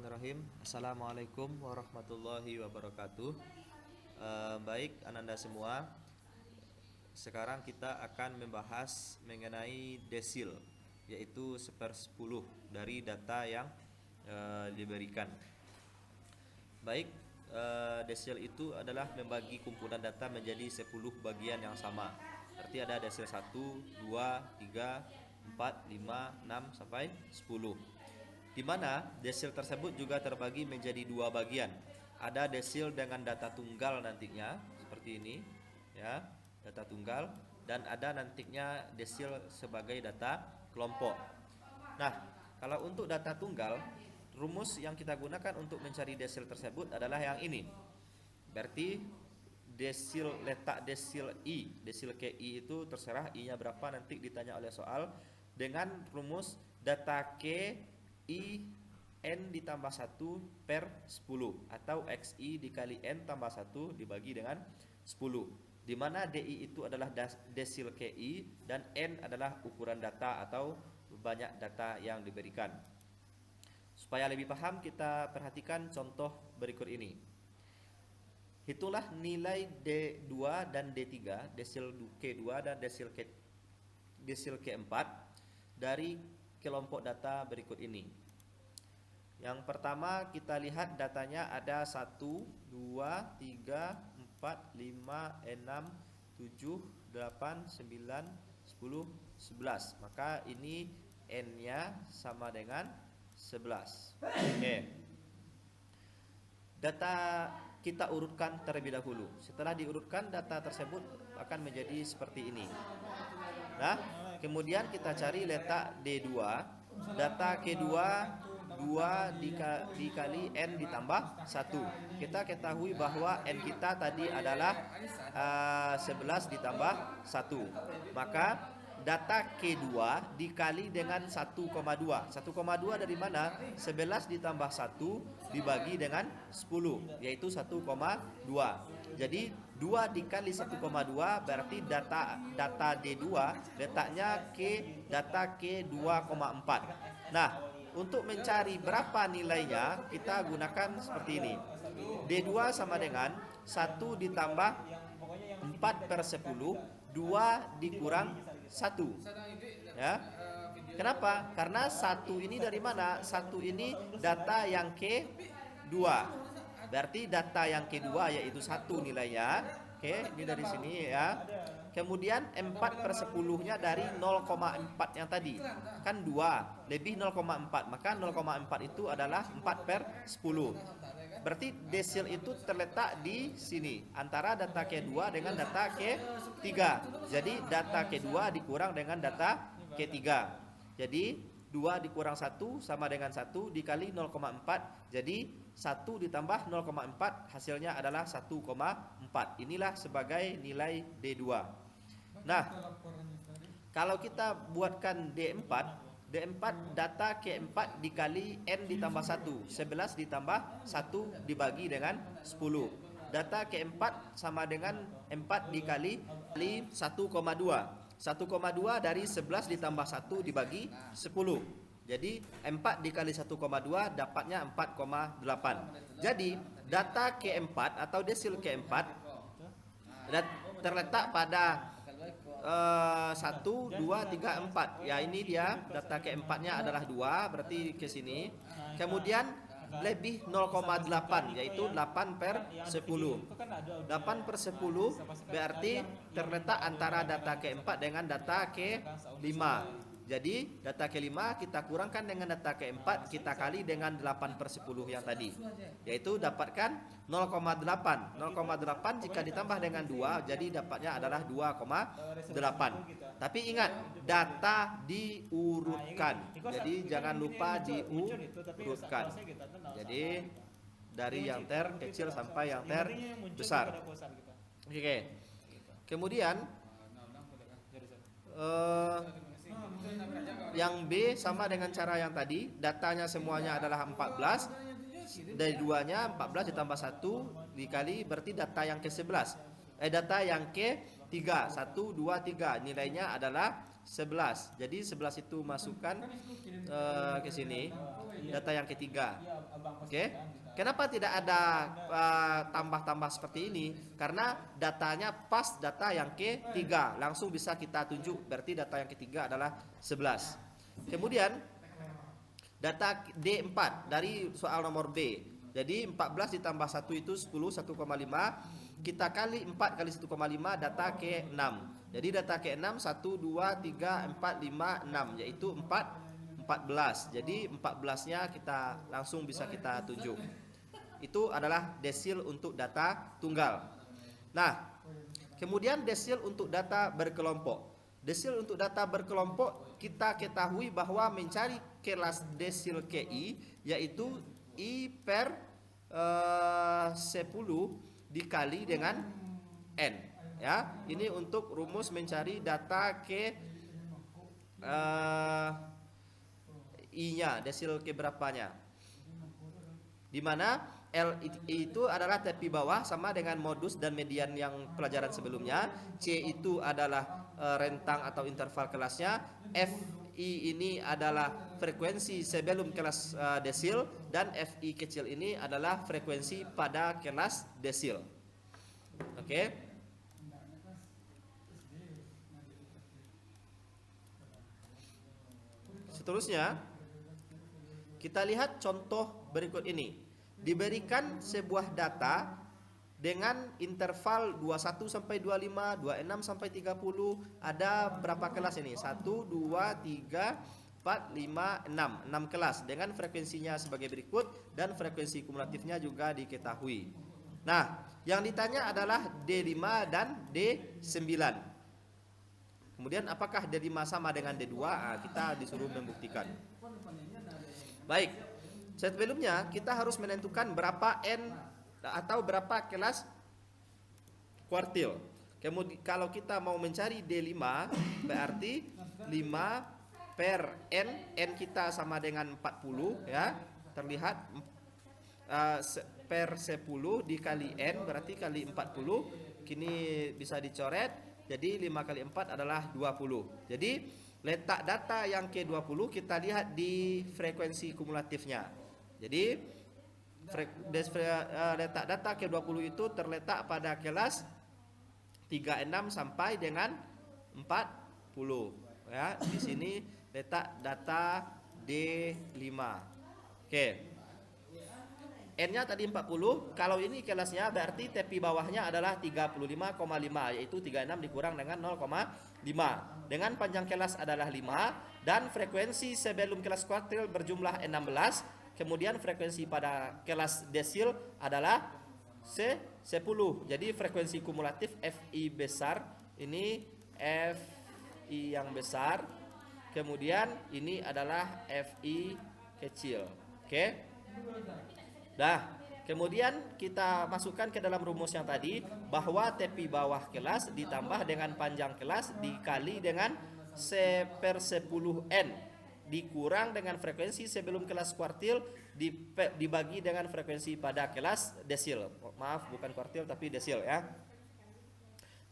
Bismillahirrahmanirrahim. Assalamualaikum warahmatullahi wabarakatuh. Baik, ananda semua. Sekarang kita akan membahas mengenai desil, yaitu 1/10 dari data yang diberikan. Baik, desil itu adalah membagi kumpulan data menjadi 10 bagian yang sama. Arti ada desil 1, 2, 3, 4, 5, 6 sampai 10. Di mana desil tersebut juga terbagi menjadi dua bagian. Ada desil dengan data tunggal nantinya seperti ini, ya, data tunggal, dan ada nantinya desil sebagai data kelompok. Nah, kalau untuk data tunggal, rumus yang kita gunakan untuk mencari desil tersebut adalah yang ini. Berarti letak desil i, desil KI itu terserah i-nya berapa nanti ditanya oleh soal, dengan rumus data K I N ditambah 1 per 10 atau XI dikali N tambah 1 dibagi dengan 10, di mana DI itu adalah desil KI dan N adalah ukuran data atau banyak data yang diberikan. Supaya lebih paham, kita perhatikan contoh berikut ini. Hitunglah nilai D2 dan D3, desil K2 dan desil K4 dari kelompok data berikut ini. Yang pertama kita lihat datanya ada 1, 2, 3, 4, 5, 6, 7, 8, 9, 10, 11. Maka ini N-nya sama dengan 11. Oke. Data kita urutkan terlebih dahulu. Setelah diurutkan, data tersebut akan menjadi seperti ini. Nah, kemudian kita cari letak D2. Data K2 2 dikali N ditambah 1. Kita ketahui bahwa N kita tadi adalah 11 ditambah 1. Maka data K2 dikali dengan 1,2. 1,2 dari mana? 11 ditambah 1 dibagi dengan 10, yaitu 1,2. Jadi 2 dikali 1,2 berarti data D2 letaknya data K 2,4. Nah, untuk mencari berapa nilainya, kita gunakan seperti ini. D2 sama dengan 1 ditambah 4 per 10, 2 dikurang 1. Ya. Kenapa? Karena 1 ini dari mana? 1 ini data yang K2. Berarti data yang K2 yaitu 1 nilainya. Oke, ini dari sini ya. Kemudian 4 per 10-nya dari 0,4 yang tadi. Kan 2 lebih 0,4. Maka 0,4 itu adalah 4 per 10. Berarti desil itu terletak di sini antara data K2 dengan data K3. Jadi data K2 dikurang dengan data K3. Jadi 2 dikurang 1 sama dengan 1 dikali 0,4. Jadi 1 ditambah 0,4 hasilnya adalah 1,4. Inilah sebagai nilai D2. Nah, kalau kita buatkan D4 data K4 dikali N ditambah 1. 11 ditambah 1 dibagi dengan 10. Data K4 sama dengan 4 dikali 1,2. 1,2 dari 11 ditambah 1 dibagi 10. Jadi 4 dikali 1,2 dapatnya 4,8. Jadi data K4 atau desil K4 terletak pada 1, 2, 3, 4. Ya, ini dia data K4-nya adalah 2, berarti ke sini. Kemudian lebih 0,8 yaitu 8 per 10. 8 per 10 berarti terletak antara data K4 dengan data K5. Jadi data K5 kita kurangkan dengan data K4, kita kali dengan 8 per 10 yang tadi, yaitu dapatkan 0,8. 0,8 jika ditambah dengan 2 jadi dapatnya adalah 2,8. Tapi ingat, data diurutkan. Jadi jangan lupa diurutkan. Jadi dari yang terkecil sampai yang terbesar. Oke. Kemudian yang B sama dengan cara yang tadi, datanya semuanya adalah 14. Dari 2-nya 14 ditambah 1 dikali berarti data yang ke-11. Data yang ke-3, 1, 2, 3 nilainya adalah 11. Jadi 11 itu masukkan ke sini data yang ketiga. Oke. Kenapa tidak ada tambah-tambah seperti ini? Karena datanya pas data yang ketiga, langsung bisa kita tunjuk. Berarti data yang ketiga adalah 11. Kemudian data D4 dari soal nomor B. Jadi 14 ditambah 1 itu 10, 1,5. Kita kali 4 kali 1,5 data ke-6. Jadi data ke-6 1, 2, 3, 4, 5, 6, yaitu 14. Jadi 14-nya kita langsung bisa kita tunjuk. Itu adalah desil untuk data tunggal. Nah, kemudian desil untuk data berkelompok. Desil untuk data berkelompok kita ketahui bahwa mencari kelas desil KI yaitu I per 10 dikali dengan N, ya. Ini untuk rumus mencari data ke I-nya, desil ke berapanya. Dimana L itu adalah tepi bawah sama dengan modus dan median yang pelajaran sebelumnya. C itu adalah rentang atau interval kelasnya. FI ini adalah frekuensi sebelum kelas desil, dan FI kecil ini adalah frekuensi pada kelas desil. Oke. Seterusnya kita lihat contoh berikut ini. Diberikan sebuah data dengan interval 21 sampai 25, 26 sampai 30. Ada berapa kelas ini? 1, 2, 3, 4, 5, 6. 6 kelas dengan frekuensinya sebagai berikut, dan frekuensi kumulatifnya juga diketahui. Nah, yang ditanya adalah D5 dan D9. Kemudian apakah D5 sama dengan D2? Kita disuruh membuktikan. Baik. Sebelumnya kita harus menentukan berapa N atau berapa kelas kuartil. Kemudian kalau kita mau mencari D5, berarti 5 per N kita sama dengan 40, ya. Terlihat per 10 dikali N berarti kali 40. Kini bisa dicoret. Jadi 5 kali 4 adalah 20. Jadi letak data yang ke-20 kita lihat di frekuensi kumulatifnya. Jadi letak data ke-20 itu terletak pada kelas 36 sampai dengan 40, ya. Di sini letak data D5. Oke. N-nya tadi 40. Kalau ini kelasnya berarti tepi bawahnya adalah 35,5, yaitu 36 dikurang dengan 0,5. Dengan panjang kelas adalah 5 dan frekuensi sebelum kelas kuartil berjumlah 16. Kemudian frekuensi pada kelas desil adalah C10. Jadi frekuensi kumulatif FI besar, ini FI yang besar. Kemudian ini adalah FI kecil. Oke. Nah, kemudian kita masukkan ke dalam rumus yang tadi bahwa tepi bawah kelas ditambah dengan panjang kelas dikali dengan C per 10N dikurang dengan frekuensi sebelum kelas kuartil dibagi dengan frekuensi pada kelas desil. Maaf, bukan kuartil tapi desil, ya.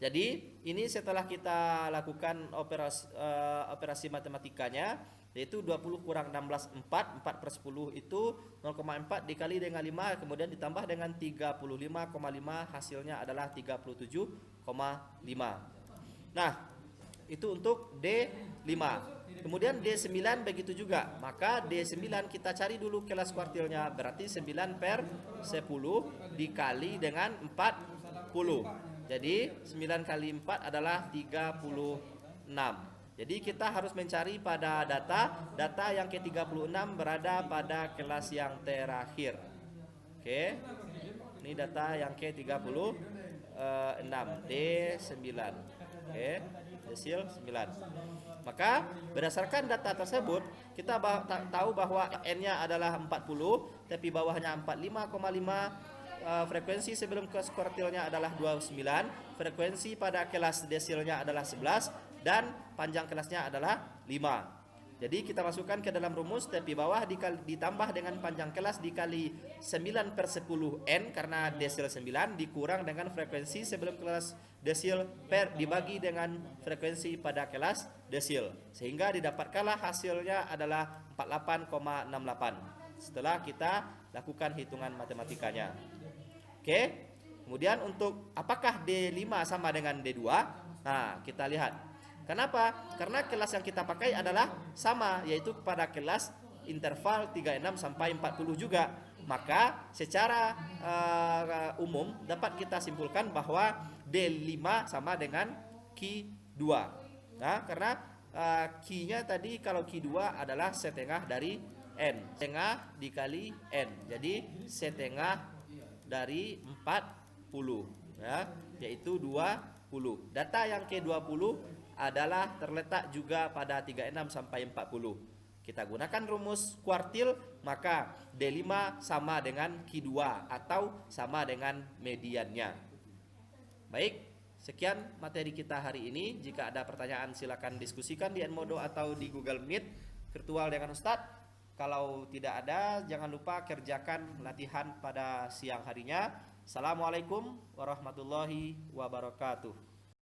Jadi ini setelah kita lakukan operasi matematikanya, yaitu 20 kurang 16 4 per 10 itu 0,4 dikali dengan 5, kemudian ditambah dengan 35,5, hasilnya adalah 37,5. Nah, itu untuk D5. Kemudian D9 begitu juga. Maka D9 kita cari dulu kelas kuartilnya, berarti 9 per 10 dikali dengan 40. Jadi 9 kali 4 adalah 36. Jadi kita harus mencari pada data yang ke-36 berada pada kelas yang terakhir. Oke. Ini data yang ke-36, D9. Oke, desil 9. Maka berdasarkan data tersebut kita tahu bahwa N-nya adalah 40, tepi bawahnya 45,5, frekuensi sebelum kelas kuartilnya adalah 29, frekuensi pada kelas desilnya adalah 11, dan panjang kelasnya adalah 5. Jadi kita masukkan ke dalam rumus, tepi bawah ditambah dengan panjang kelas dikali 9/10 N karena desil 9 dikurang dengan frekuensi sebelum kelas desil dibagi dengan frekuensi pada kelas desil. Sehingga didapatkanlah hasilnya adalah 48,68 setelah kita lakukan hitungan matematikanya. Oke. Kemudian untuk apakah D5 sama dengan D2? Nah, kita lihat. Kenapa? Karena kelas yang kita pakai adalah sama, yaitu pada kelas interval 36 sampai 40 juga. Maka secara umum dapat kita simpulkan bahwa D5 sama dengan Q2. Nah, karena Q-nya tadi kalau Q2 adalah setengah dari N. Setengah dikali N. Jadi setengah dari 40, ya, yaitu 20. Data yang ke-20 adalah terletak juga pada 36 sampai 40. Kita gunakan rumus kuartil, maka D5 sama dengan Q2 atau sama dengan mediannya. Baik, sekian materi kita hari ini. Jika ada pertanyaan silakan diskusikan di Edmodo atau di Google Meet virtual dengan Ustadz. Kalau tidak ada, jangan lupa kerjakan latihan pada siang harinya. Assalamualaikum warahmatullahi wabarakatuh.